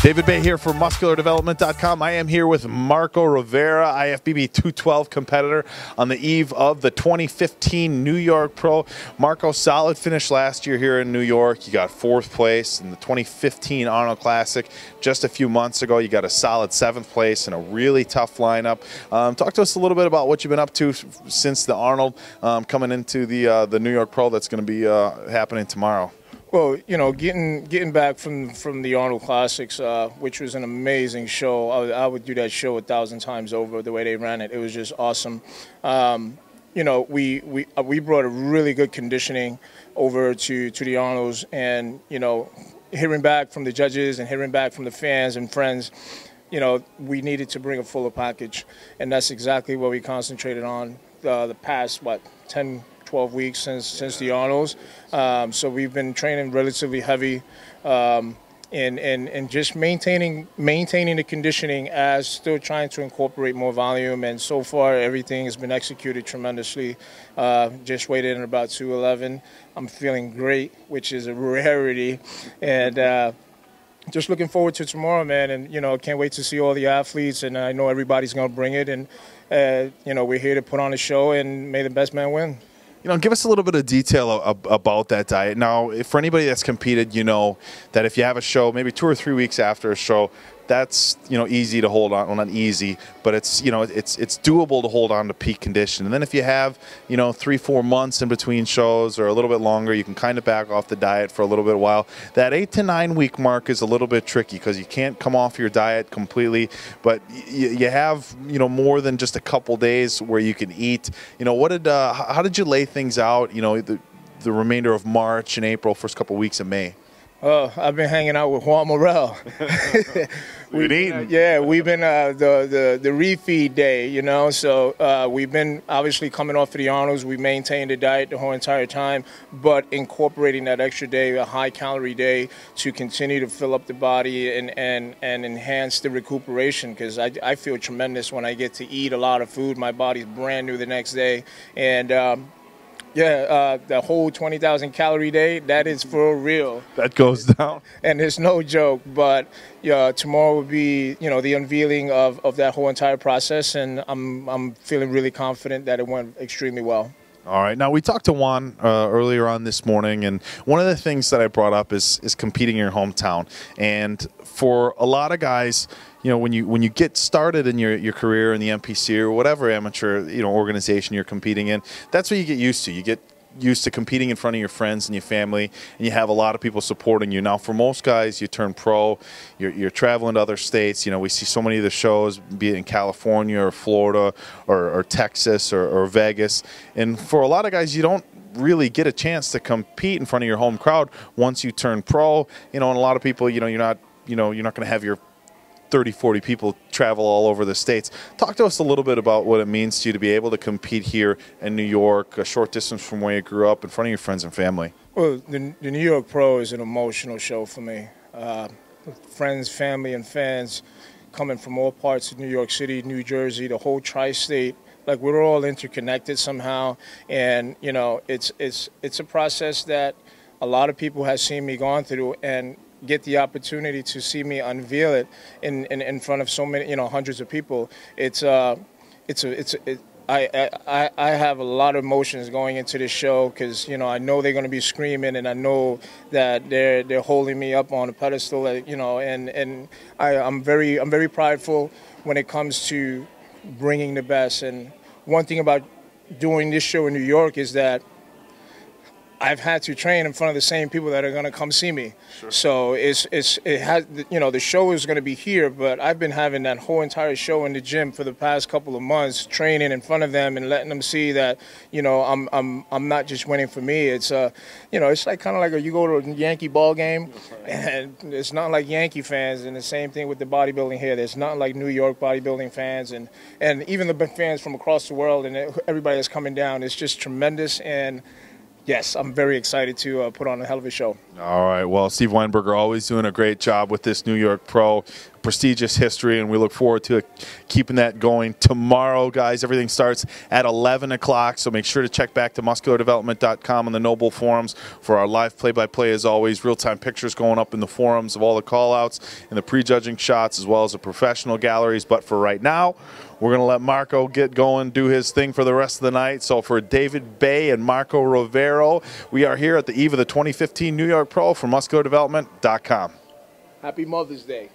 David Baye here for MuscularDevelopment.com. I am here with Marco Rivera, IFBB 212 competitor on the eve of the 2015 New York Pro. Marco, solid finish last year here in New York. You got 4th place in the 2015 Arnold Classic. Just a few months ago, you got a solid 7th place in a really tough lineup. Talk to us a little bit about what you've been up to since the Arnold coming into the New York Pro that's going to be happening tomorrow. Well, you know, getting back from the Arnold Classics, which was an amazing show. I would do that show 1,000 times over. The way they ran it, it was just awesome. You know, we brought a really good conditioning over to the Arnolds, and you know, hearing back from the judges and hearing back from the fans and friends, you know, we needed to bring a fuller package, and that's exactly what we concentrated on the past 10-12 weeks since the Arnolds. So we've been training relatively heavy and just maintaining the conditioning as still trying to incorporate more volume. And so far everything has been executed tremendously. Just weighed in at about 211. I'm feeling great, which is a rarity. And just looking forward to tomorrow, man. And, you know, can't wait to see all the athletes. And I know everybody's going to bring it. And, you know, we're here to put on a show, and may the best man win. You know, give us a little bit of detail about that diet. Now, for anybody that's competed, you know that if you have a show, maybe 2 or 3 weeks after a show, that's, you know, easy to hold on. Well, not easy, but it's, you know, it's doable to hold on to peak condition. And then if you have, you know, 3-4 months in between shows or a little bit longer, you can kind of back off the diet for a little bit while. That 8 to 9 week mark is a little bit tricky because you can't come off your diet completely, but you have, you know, more than just a couple days where you can eat. You know, how did you lay things out, you know, the remainder of March and April, first couple weeks of May? I've been hanging out with Juan Morel. We've been eating. Yeah, we've been the refeed day, you know. So we've been obviously coming off of the Arnolds. We maintained the diet the whole entire time, but incorporating that extra day, a high-calorie day, to continue to fill up the body and enhance the recuperation. Because I feel tremendous when I get to eat a lot of food. My body's brand new the next day, and yeah, the whole 20,000 calorie day, that is for real. That goes down. And it's no joke, but tomorrow will be, you know, the unveiling of that whole entire process, and I'm feeling really confident that it went extremely well. All right. Now, we talked to Juan earlier on this morning, and one of the things that I brought up is competing in your hometown. And for a lot of guys, you know, when you get started in your career in the NPC or whatever amateur, you know, organization you're competing in, that's what you get used to. You get used to competing in front of your friends and your family, and you have a lot of people supporting you. Now, for most guys, you turn pro, you're traveling to other states. You know, we see so many of the shows, be it in California or Florida or Texas or Vegas. And for a lot of guys, you don't really get a chance to compete in front of your home crowd once you turn pro. You know, and a lot of people, you're not going to have your 30-40 people travel all over the states. Talk to us a little bit about what it means to you to be able to compete here in New York, a short distance from where you grew up, in front of your friends and family. Well, the New York Pro is an emotional show for me. Friends, family, and fans coming from all parts of New York City, New Jersey, the whole tri-state. Like, we're all interconnected somehow, and you know, it's a process that a lot of people have seen me going through, and get the opportunity to see me unveil it in front of so many, you know, hundreds of people. I have a lot of emotions going into this show, because, you know, I know they're going to be screaming, and I know that they're holding me up on a pedestal, you know, and I'm very prideful when it comes to bringing the best. And one thing about doing this show in New York is that I've had to train in front of the same people that are going to come see me. Sure. So it has, you know, the show is going to be here, but I've been having that whole entire show in the gym for the past couple of months, training in front of them and letting them see that, you know, I'm not just winning for me. It's you know, it's like kind of like you go to a Yankee ball game, and it's not like Yankee fans, and the same thing with the bodybuilding here. There's not like New York bodybuilding fans, and even the fans from across the world, and everybody that's coming down. It's just tremendous. And yes, I'm very excited to put on a hell of a show. All right. Well, Steve Weinberger always doing a great job with this New York Pro. prestigious history, and we look forward to keeping that going. Tomorrow, guys, everything starts at 11 o'clock, so make sure to check back to musculardevelopment.com on the Noble forums for our live play-by-play, as always. Real-time pictures going up in the forums of all the call-outs and the prejudging shots, as well as the professional galleries. But for right now, we're going to let Marco get going, do his thing for the rest of the night. So for David Baye and Marco Rivera, we are here at the eve of the 2015 New York Pro from musculardevelopment.com. Happy Mother's Day.